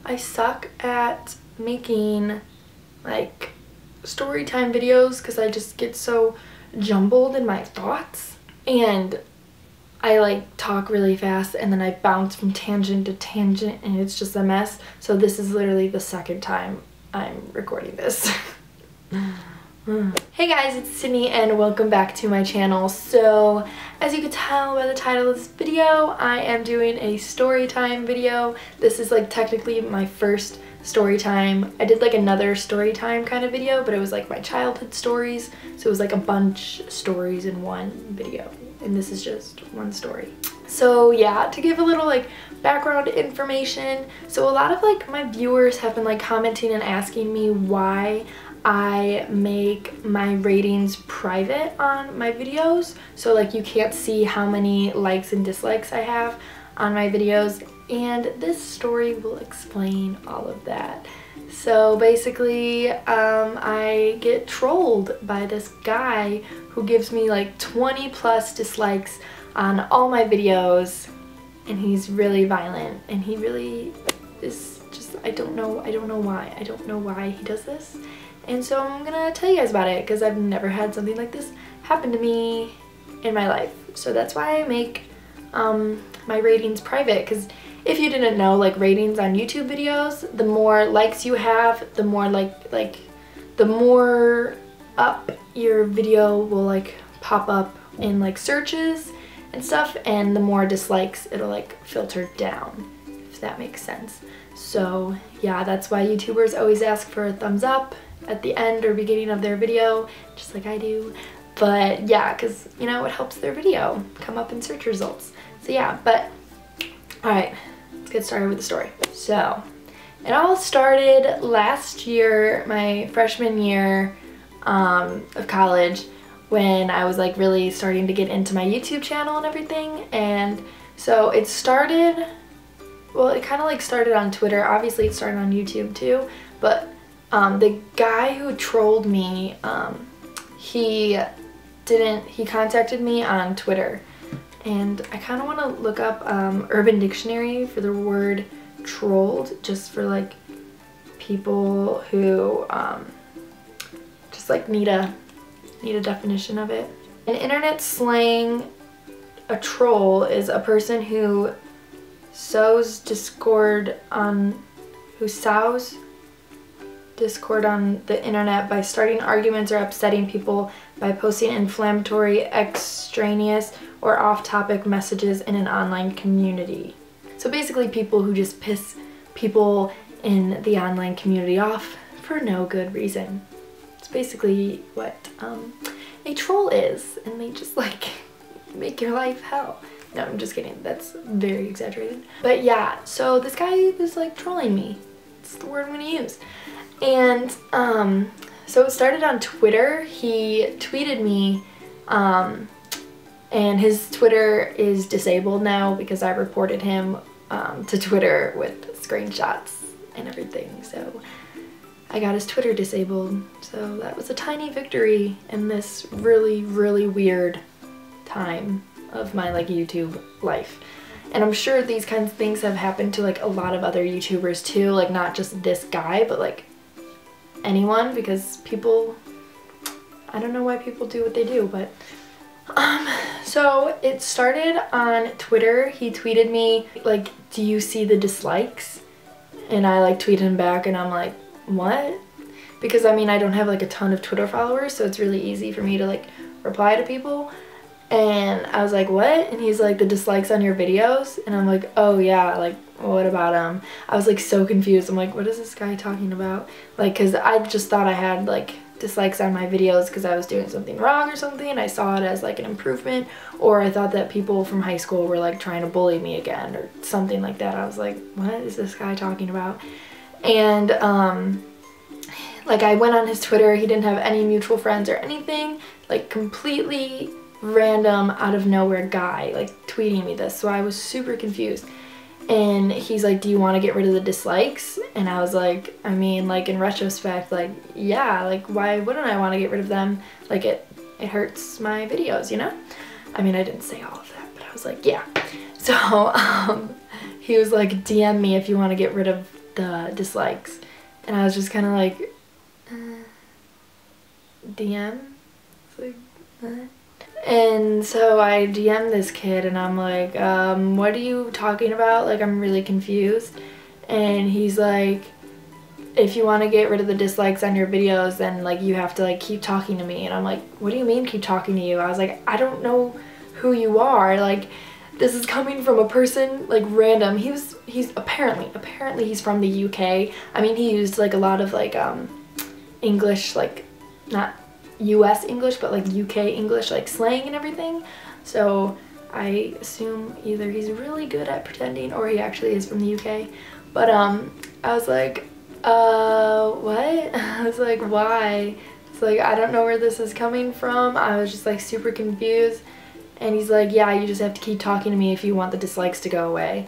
I suck at making like story time videos because I just get so jumbled in my thoughts, and I like talk really fast and then I bounce from tangent to tangent and it's just a mess. So this is literally the second time I'm recording this. Hey guys, it's Sydney and welcome back to my channel. So as you can tell by the title of this video, I am doing a story time video. This is like technically my first story time. I did like another story time kind of video, but it was like my childhood stories. So it was like a bunch of stories in one video. And this is just one story. So yeah, to give a little like background information. So a lot of like my viewers have been like commenting and asking me why I make my ratings private on my videos. So like you can't see how many likes and dislikes I have on my videos. And this story will explain all of that. So basically, I get trolled by this guy who gives me like 20 plus dislikes on all my videos, and he's really violent, and he really is just, I don't know why he does this. And so I'm gonna tell you guys about it because I've never had something like this happen to me in my life. So that's why I make my ratings private, because if you didn't know, like ratings on YouTube videos, the more likes you have, the more the more up your video will like pop up in like searches and stuff, and the more dislikes it'll like filter down, if that makes sense. So yeah, that's why YouTubers always ask for a thumbs up at the end or beginning of their video, just like I do. But yeah, because you know, it helps their video come up in search results. So yeah, but alright, let's get started with the story. So it all started last year, my freshman year of college, when I was like really starting to get into my YouTube channel and everything. And so it started, well, it kind of like started on Twitter. Obviously it started on YouTube too, but the guy who trolled me, he contacted me on Twitter. And I kind of want to look up Urban Dictionary for the word trolled, just for like people who just like need a definition of it. In internet slang, a troll is a person who sows discord on the internet by starting arguments or upsetting people by posting inflammatory, extraneous, or off-topic messages in an online community. So basically people who just piss people in the online community off for no good reason. It's basically what a troll is, and they just like make your life hell. No, I'm just kidding. That's very exaggerated. But yeah, so this guy was like trolling me. It's the word I'm gonna use. And so it started on Twitter. He tweeted me, and his Twitter is disabled now because I reported him to Twitter with screenshots and everything. So I got his Twitter disabled. So that was a tiny victory in this really, really weird time of my like YouTube life. And I'm sure these kinds of things have happened to like a lot of other YouTubers too, like not just this guy, but like anyone, because people, I don't know why people do what they do, but so it started on Twitter. He tweeted me like, do you see the dislikes? And I like tweeted him back and I'm like, what? Because I mean, I don't have like a ton of Twitter followers, so it's really easy for me to like reply to people. And I was like, what? And he's like, the dislikes on your videos? And I'm like, oh yeah, like what about them? I was like so confused. I'm like, what is this guy talking about? Like, because I just thought I had like dislikes on my videos because I was doing something wrong or something, and I saw it as like an improvement, or I thought that people from high school were like trying to bully me again or something like that. I was like, what is this guy talking about? And like I went on his Twitter. He didn't have any mutual friends or anything, like completely random out of nowhere guy like tweeting me this. So I was super confused. And he's like, do you want to get rid of the dislikes? And I was like, I mean, like in retrospect, like yeah, like why wouldn't I want to get rid of them? Like it hurts my videos, you know? I mean, I didn't say all of that, but I was like, yeah. So he was like, DM me if you want to get rid of the dislikes. And I was just kind of like, DM? It's like, And so I DM'd this kid and I'm like, what are you talking about? Like, I'm really confused. And he's like, if you want to get rid of the dislikes on your videos, then like you have to like keep talking to me. And I'm like, what do you mean keep talking to you? I was like, I don't know who you are. Like, this is coming from a person like random. He's apparently he's from the UK. I mean, he used like a lot of like English, like not US English, but like UK English, like slang and everything. So I assume either he's really good at pretending or he actually is from the UK. But I was like, what? I was like, why? It's like, I don't know where this is coming from. I was just like super confused. And he's like, yeah, you just have to keep talking to me if you want the dislikes to go away.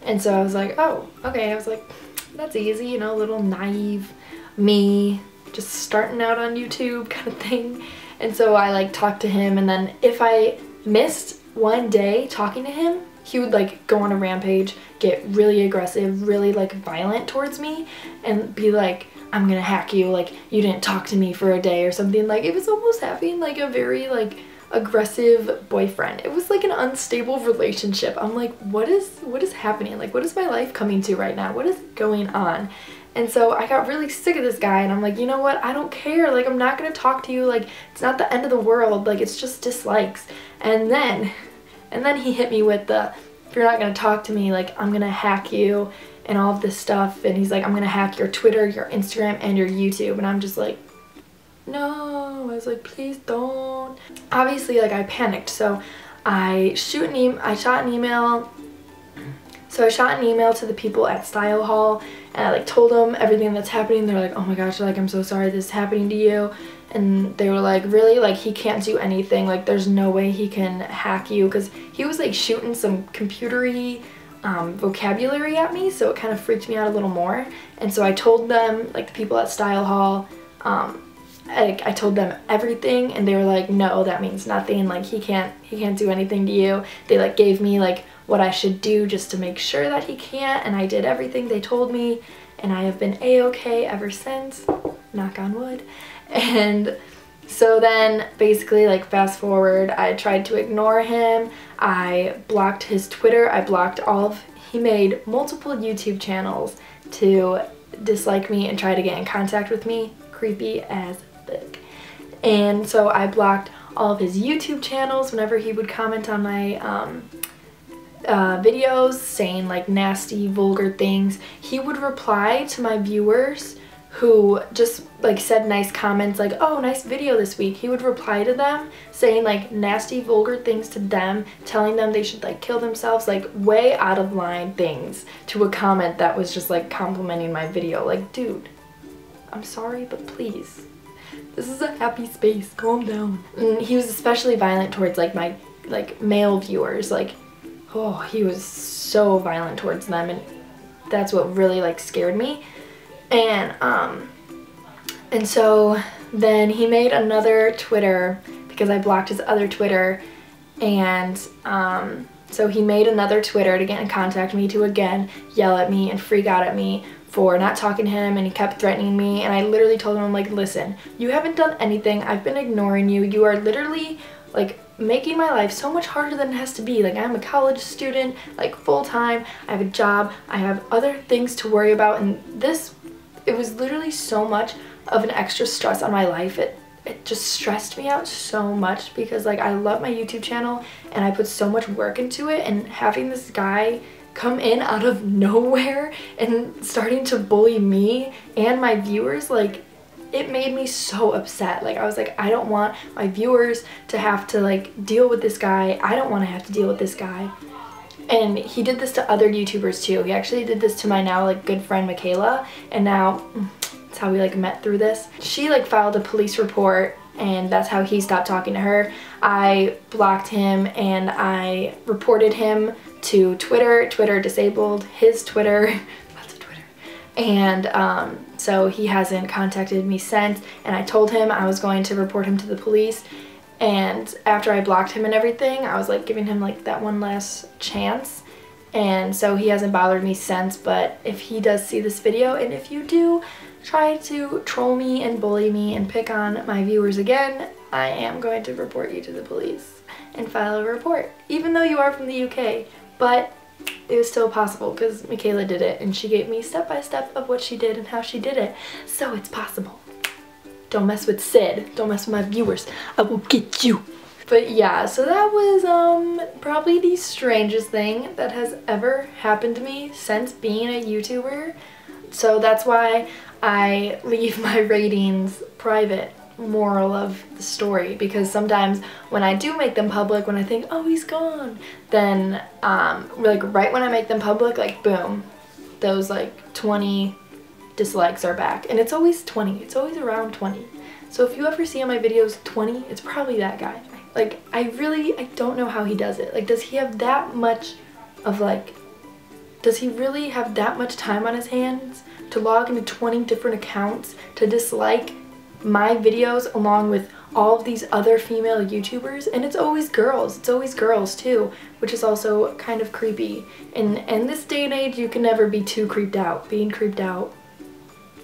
And so I was like, oh, okay. I was like, that's easy, you know, little naive me, just starting out on YouTube kind of thing. And so I like talked to him, and then if I missed one day talking to him, he would like go on a rampage, get really aggressive, really like violent towards me, and be like, I'm gonna hack you, like you didn't talk to me for a day or something. Like, it was almost having like a very like aggressive boyfriend. It was like an unstable relationship. I'm like, what is happening? Like, what is my life coming to right now? What is going on? And so I got really sick of this guy, and I'm like, you know what? I don't care. Like, I'm not gonna talk to you. Like, it's not the end of the world. Like, it's just dislikes. And then he hit me with the, if you're not gonna talk to me, like, I'm gonna hack you and all of this stuff. And he's like, I'm gonna hack your Twitter, your Instagram, and your YouTube. And I'm just like, no. I was like, please don't. Obviously, like, I panicked. So I shot an email. So I shot an email to the people at Style Hall, and I like told them everything that's happening. They're like, oh my gosh, like, I'm so sorry this is happening to you. And they were like, really? Like, he can't do anything. Like, there's no way he can hack you, because he was like shooting some computery vocabulary at me, so it kind of freaked me out a little more. And so I told them, like, the people at Style Hall, I told them everything, and they were like, no, that means nothing. Like, he can't do anything to you. They like gave me like what I should do just to make sure that he can't, and I did everything they told me, and I have been a-okay ever since, knock on wood. And so then basically, like, fast forward, I tried to ignore him. I blocked his Twitter. I blocked he made multiple YouTube channels to dislike me and try to get in contact with me. Creepy as fuck. And so I blocked all of his YouTube channels. Whenever he would comment on my videos saying like nasty, vulgar things, he would reply to my viewers who just like said nice comments, like, oh, nice video this week. He would reply to them saying like nasty, vulgar things to them, telling them they should like kill themselves, like way out of line things to a comment that was just like complimenting my video. Like, dude, I'm sorry, but please, this is a happy space, calm down. And he was especially violent towards like my like male viewers. Like, oh, he was so violent towards them, and that's what really like scared me. And so then he made another Twitter because I blocked his other Twitter, and so he made another Twitter to get in contact with me, to again yell at me and freak out at me for not talking to him, and he kept threatening me. And I literally told him, I'm like, listen, you haven't done anything. I've been ignoring you. You are literally like making my life so much harder than it has to be. Like, I'm a college student, like full-time, I have a job, I have other things to worry about, and it was literally so much of an extra stress on my life. It just stressed me out so much because like I love my YouTube channel and I put so much work into it, and having this guy come in out of nowhere and starting to bully me and my viewers, like, it made me so upset. Like, I was like, I don't want my viewers to have to like deal with this guy. I don't want to have to deal with this guy. And he did this to other YouTubers too. He actually did this to my now like good friend Michaela, and now that's how we like met through this. She like filed a police report, and that's how he stopped talking to her. I blocked him and I reported him to Twitter. Twitter disabled his Twitter. Lots of Twitter. And so he hasn't contacted me since, and I told him I was going to report him to the police. And after I blocked him and everything, I was like giving him like that one last chance, and so he hasn't bothered me since. But if he does see this video, and if you do try to troll me and bully me and pick on my viewers again, I am going to report you to the police and file a report, even though you are from the UK. But it was still possible because Michaela did it, and she gave me step by step of what she did and how she did it, so it's possible. Don't mess with Sid. Don't mess with my viewers. I will get you. But yeah, so that was probably the strangest thing that has ever happened to me since being a YouTuber. So that's why I leave my ratings private. Moral of the story, because sometimes when I do make them public, when I think, oh, he's gone, then like right when I make them public, like boom, those like 20 dislikes are back. And it's always 20. It's always around 20. So if you ever see on my videos 20, it's probably that guy. Like, I don't know how he does it. Like, does he have that much of like, does he really have that much time on his hands to log into 20 different accounts to dislike my videos along with all of these other female YouTubers? And it's always girls too, which is also kind of creepy. And in this day and age, you can never be too creeped out. Being creeped out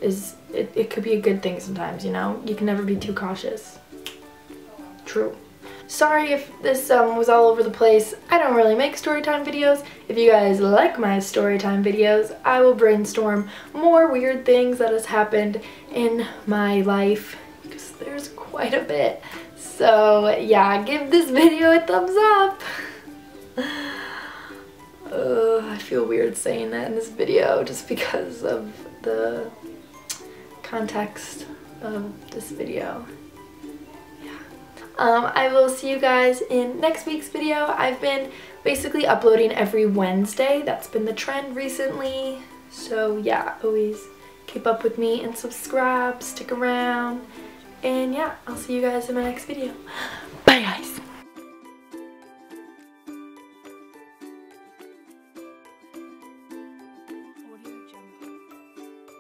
is, it could be a good thing sometimes, you know? You can never be too cautious. True. Sorry if this was all over the place. I don't really make storytime videos. If you guys like my storytime videos, I will brainstorm more weird things that has happened in my life, because there's quite a bit. So yeah, give this video a thumbs up. I feel weird saying that in this video just because of the context of this video. I will see you guys in next week's video. I've been basically uploading every Wednesday. That's been the trend recently. So yeah, always keep up with me and subscribe, stick around. And yeah, I'll see you guys in my next video.